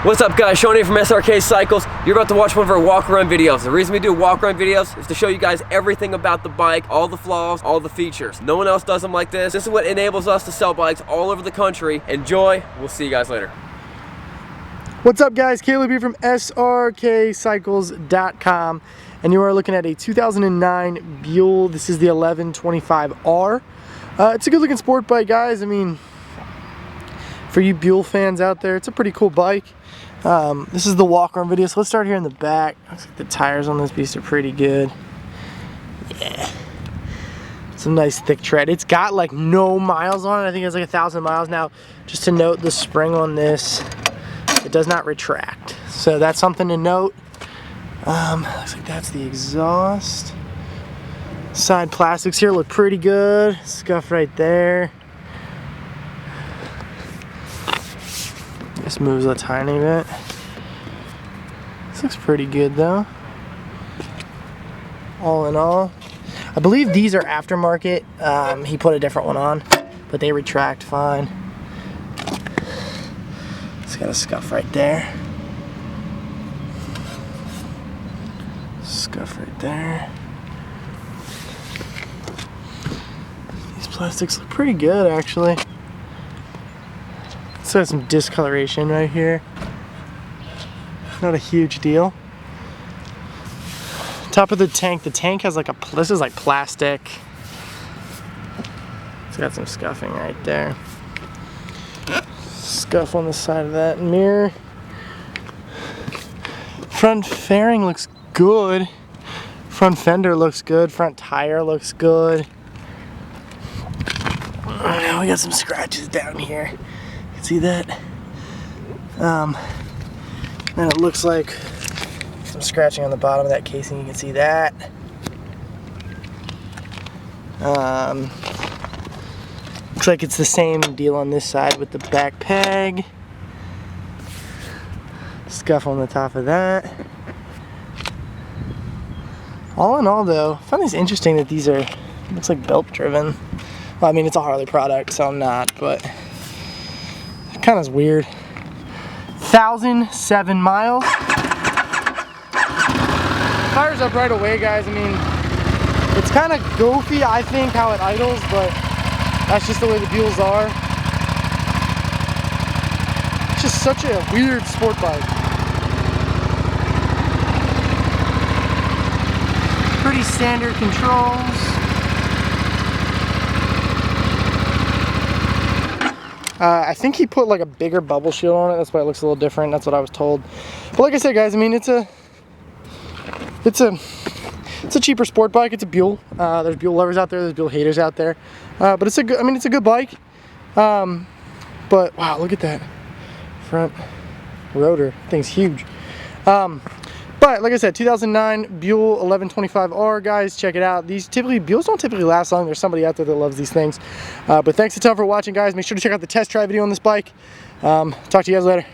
What's up guys, Sean here from Srkcycles. You're about to watch one of our walk around videos. The reason we do walk around videos is to show you guys everything about the bike, all the flaws, all the features. No one else does them like this. This is what enables us to sell bikes all over the country. Enjoy, we'll see you guys later. What's up guys, Caleb here from Srkcycles.com, and you are looking at a 2009 Buell. This is the 1125R. It's a good looking sport bike, guys. I mean, for you Buell fans out there, it's a pretty cool bike. This is the walk around video, so let's start here in the back. Looks like the tires on this beast are pretty good. Yeah, some nice thick tread. It's got like no miles on it. I think it's like 1,000 miles now. Just to note, the spring on this, it does not retract, so that's something to note. Looks like that's the exhaust. Side plastics here look pretty good. Scuff right there. This moves a tiny bit. This looks pretty good though. All in all, I believe these are aftermarket. He put a different one on, but they retract fine. It's got a scuff right there. Scuff right there. These plastics look pretty good actually. So has some discoloration right here. Not a huge deal. Top of the tank has like this is like plastic. It's got some scuffing right there. Scuff on the side of that mirror. Front fairing looks good. Front fender looks good. Front tire looks good. Now we got some scratches down here. See that? And it looks like some scratching on the bottom of that casing. You can see that. Looks like it's the same deal on this side with the back peg. Scuff on the top of that. All in all though, I find this interesting that these are, looks like belt driven. Well, I mean, it's a Harley product, so I'm not, but kind of weird. 1,007 miles. Fires up right away, guys. I mean, it's kind of goofy, I think, how it idles, but that's just the way the Buells are. It's just such a weird sport bike. Pretty standard controls. I think he put like a bigger bubble shield on it. That's why it looks a little different. That's what I was told. But like I said, guys, I mean, it's a cheaper sport bike. It's a Buell. There's Buell lovers out there. There's Buell haters out there. But it's a good. I mean, it's a good bike. But wow, look at that front rotor. Thing's huge. But like I said, 2009 Buell 1125R, guys, check it out. These Buells don't typically last long. There's somebody out there that loves these things. But thanks a ton for watching, guys. Make sure to check out the test drive video on this bike. Talk to you guys later.